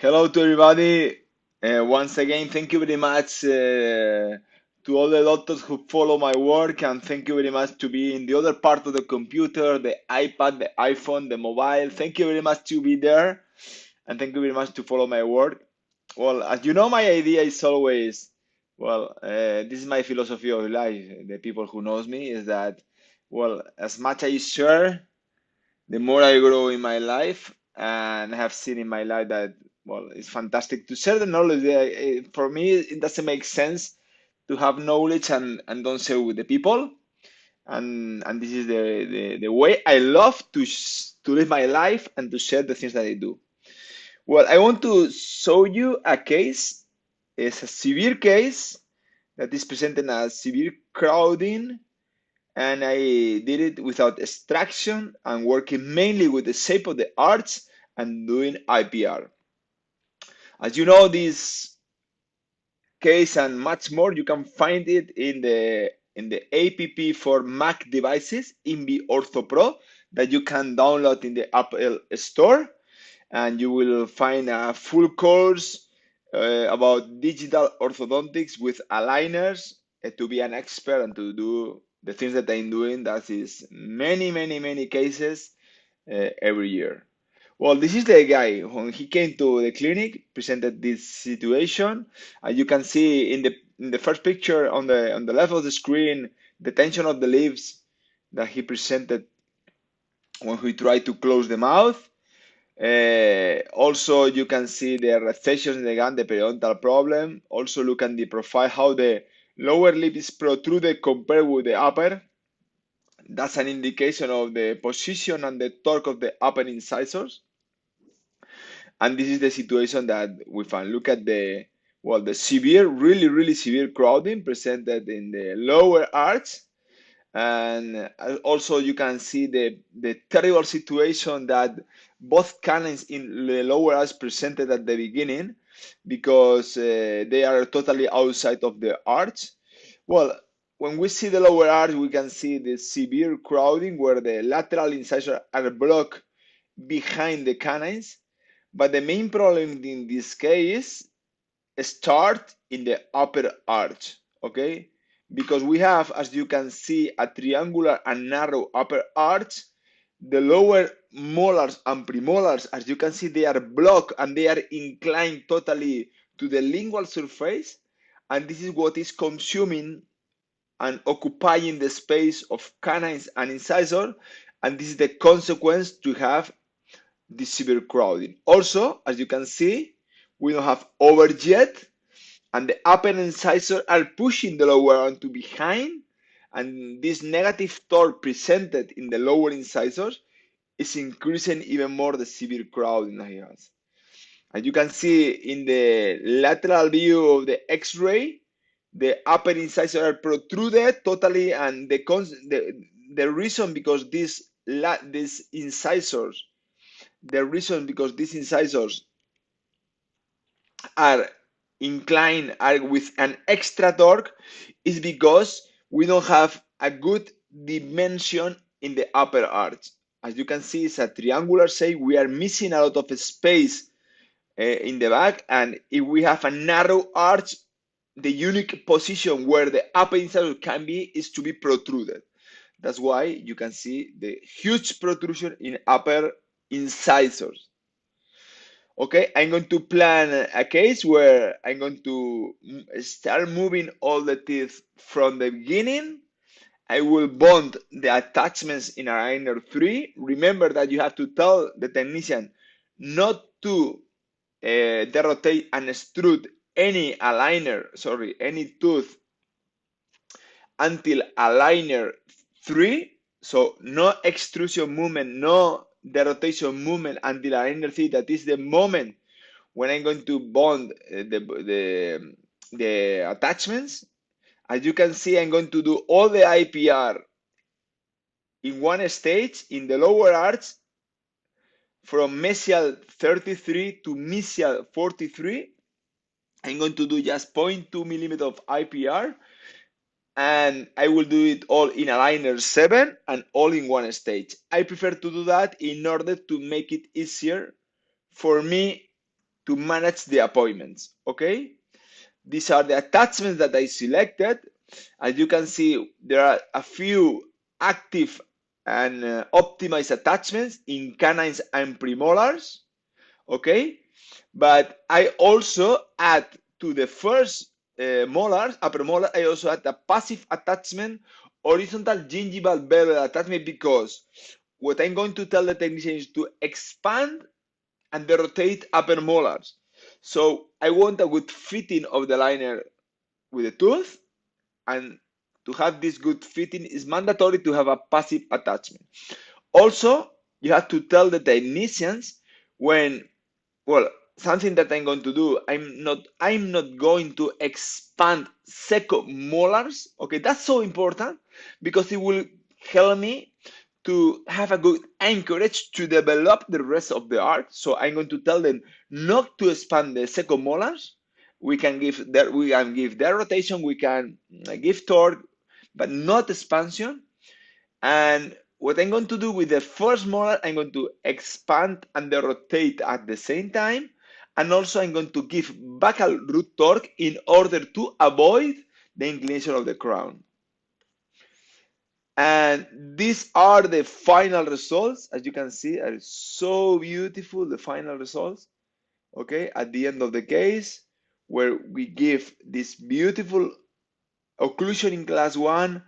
Hello to everybody. Once again, thank you very much to all the doctors who follow my work, and thank you very much to be in the other part of the computer, the iPad, the iPhone, the mobile. Thank you very much to be there, and thank you very much to follow my work. Well, as you know, my idea is always, this is my philosophy of life. The people who knows me is that, as much I share, the more I grow in my life, and I have seen in my life that, it's fantastic to share the knowledge. For me, it doesn't make sense to have knowledge and don't share with the people. And this is the way I love to live my life and to share the things that I do. Well, I want to show you a case. It's a severe case that is presented as severe crowding, and I did it without extraction and working mainly with the shape of the arch and doing IPR. As you know, this case and much more, you can find it in the app for Mac devices, Invi Ortho Pro, that you can download in the Apple Store, and you will find a full course about digital orthodontics with aligners to be an expert and to do the things that I'm doing. That is many cases every year. Well, this is the guy when he came to the clinic, presented this situation. You can see in the first picture on the left of the screen the tension of the lips that he presented when he tried to close the mouth. Also, you can see the recessions in the gum, the periodontal problem. Also, look at the profile, how the lower lip is protruded compared with the upper. That's an indication of the position and the torque of the upper incisors. And this is the situation that we found. Look at the severe, really severe crowding presented in the lower arch. And also you can see the terrible situation that both canines in the lower arch presented at the beginning, because they are totally outside of the arch. Well, when we see the lower arch, we can see the severe crowding where the lateral incisors are blocked behind the canines. But the main problem in this case start in the upper arch, okay? Because we have, as you can see, a triangular and narrow upper arch. The lower molars and premolars, as you can see, they are blocked and they are inclined totally to the lingual surface. And this is what is consuming and occupying the space of canines and incisor. And this is the consequence to have this severe crowding. Also, as you can see, we don't have overjet, and the upper incisors are pushing the lower arm to behind, and this negative torque presented in the lower incisors is increasing even more the severe crowding that he has. And you can see in the lateral view of the X-ray, the upper incisors are protruded totally, and the reason because these incisors are inclined, are with an extra torque, is because we don't have a good dimension in the upper arch. As you can see, it's a triangular shape. We are missing a lot of space in the back, and if we have a narrow arch, the unique position where the upper incisor can be is to be protruded. That's why you can see the huge protrusion in upper incisors. Okay, I'm going to plan a case where I'm going to start moving all the teeth from the beginning. I will bond the attachments in aligner 3. Remember that you have to tell the technician not to derotate and extrude any any tooth until aligner 3. So no extrusion movement, no derotation movement until aligner 3. That is the moment when I'm going to bond the attachments. As you can see, I'm going to do all the IPR in one stage in the lower arch from mesial 33 to mesial 43. I'm going to do just 0.2 millimeter of IPR, and I will do it all in aligner 7 and all in one stage. I prefer to do that in order to make it easier for me to manage the appointments. Okay, these are the attachments that I selected. As you can see, there are a few active and optimized attachments in canines and premolars. Okay, but I also add to the first molars, upper molar, I also add a passive attachment, horizontal gingival bevel attachment, because what I'm going to tell the technician is to expand and they rotate upper molars. So I want a good fitting of the liner with the tooth, and to have this good fitting is mandatory to have a passive attachment. Also, you have to tell the technicians when, well, something that I'm going to do, I'm not going to expand second molars. Okay, that's so important because it will help me to have a good anchorage to develop the rest of the arch. So I'm going to tell them not to expand the second molars. We can give their rotation, we can give torque, but not expansion. And what I'm going to do with the first molar, I'm going to expand and rotate at the same time. And also I'm going to give buccal root torque in order to avoid the inclination of the crown. And these are the final results. As you can see, are so beautiful, the final results. Okay, at the end of the case, where we give this beautiful occlusion in class 1.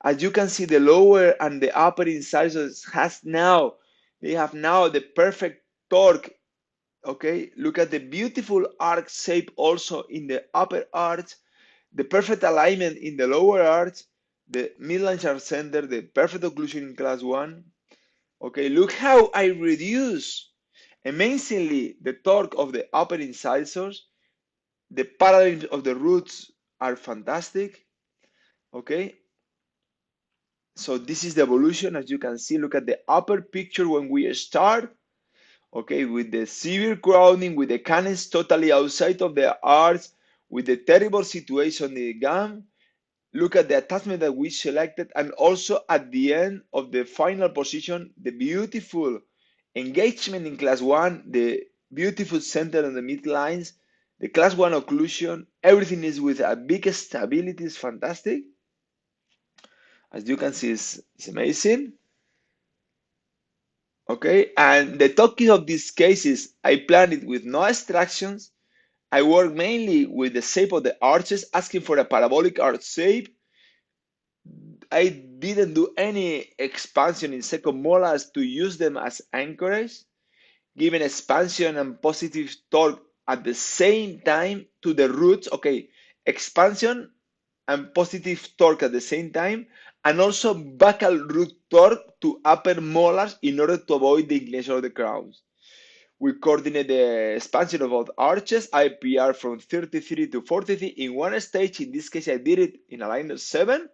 As you can see, the lower and the upper incisors they have now the perfect torque. Okay, look at the beautiful arc shape also in the upper arch, the perfect alignment in the lower arch, the midline are center, the perfect occlusion in class 1. Okay, look how I reduce amazingly the torque of the upper incisors. The parallels of the roots are fantastic. Okay, so this is the evolution. As you can see, look at the upper picture when we start. Okay, with the severe crowding, with the canines totally outside of the arch, with the terrible situation in the gum. Look at the attachment that we selected, and also at the end of the final position, the beautiful engagement in class 1, the beautiful center and the midlines, the class 1 occlusion. Everything is with a big stability, is fantastic. As you can see, it's amazing. Okay, and the talking of these cases, I planned it with no extractions. I work mainly with the shape of the arches, asking for a parabolic arch shape. I didn't do any expansion in second molars to use them as anchorage, giving expansion and positive torque at the same time to the roots. Okay, expansion and positive torque at the same time, and also buccal root torque to upper molars in order to avoid the inclination of the crowns. We coordinate the expansion of both arches, IPR from 33 to 43 in one stage. In this case, I did it in alignment 7.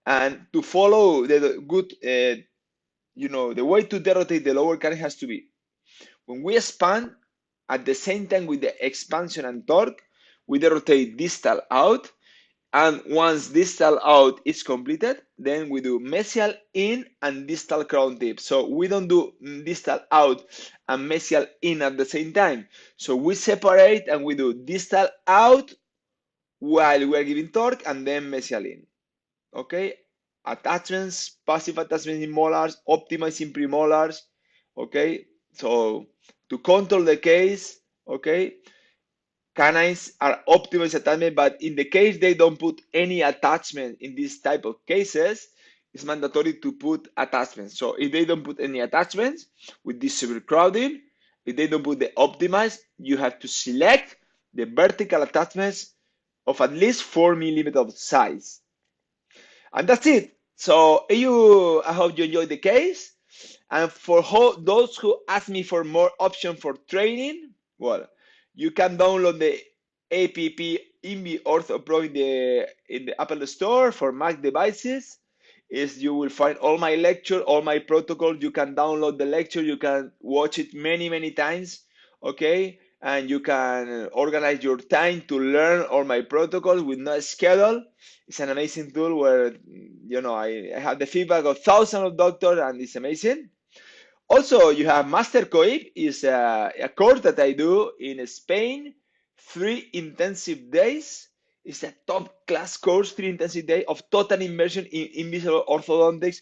And to follow the good, the way to derotate the lower canine has to be when we expand at the same time with the expansion and torque, we derotate distal out. And once distal out is completed, then we do mesial in and distal crown tip. So we don't do distal out and mesial in at the same time. So we separate and we do distal out while we are giving torque and then mesial in. Okay, attachments, passive attachments in molars, optimizing premolars. Okay, so to control the case, okay, canines are optimized attachment, but in the case they don't put any attachment in this type of cases, it's mandatory to put attachments. So if they don't put any attachments with this severe crowding, if they don't put the optimized, you have to select the vertical attachments of at least 4 millimeters of size. And that's it. So I hope you enjoyed the case. And for those who ask me for more options for training, well, you can download the app Invi Ortho Pro in the Apple Store for Mac devices. You will find all my lecture, all my protocols. You can download the lecture. You can watch it many times. Okay, and you can organize your time to learn all my protocols with no schedule. It's an amazing tool where I have the feedback of thousands of doctors, and it's amazing. Also, you have Master Coip is a course that I do in Spain, 3 intensive days. It's a top class course, 3 intensive days of total immersion in Invisalign orthodontics,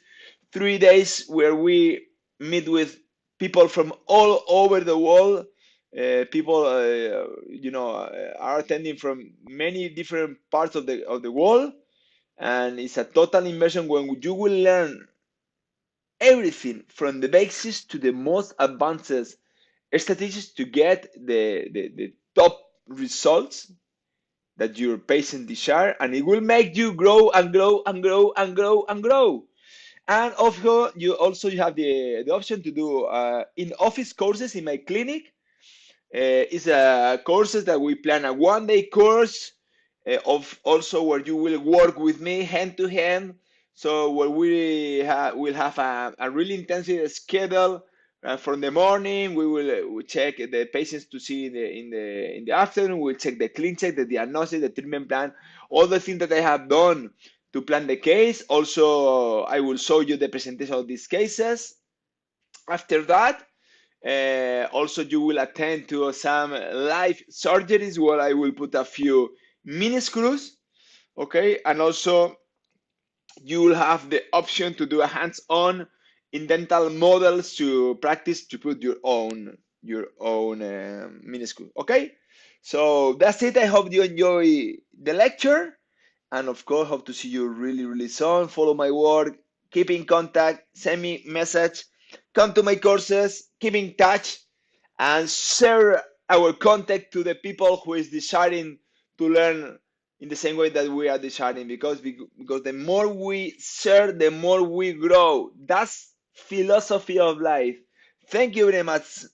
3 days where we meet with people from all over the world. People, are attending from many different parts of the world, and it's a total immersion when you will learn everything from the basics to the most advanced strategies to get the top results that your patient desire, and it will make you grow and grow and grow and grow and grow. And also you have the option to do in-office courses in my clinic. It's a courses that we plan a 1 day course of also where you will work with me hand to hand. So where will have a really intensive schedule. From the morning, we check the patients to see in the afternoon. We'll check the clean check, the diagnosis, the treatment plan, all the things that I have done to plan the case. Also, I will show you the presentation of these cases. After that, also, you will attend to some live surgeries where I will put a few mini screws, okay? And also, you will have the option to do a hands-on in dental models to practice to put your own mini screw, okay? So that's it. I hope you enjoy the lecture, and of course, hope to see you really, really soon. Follow my work, keep in contact, send me message, come to my courses, keep in touch, and share our contact to the people who is desiring to learn in the same way that we are desiring, because the more we share, the more we grow. That's philosophy of life. Thank you very much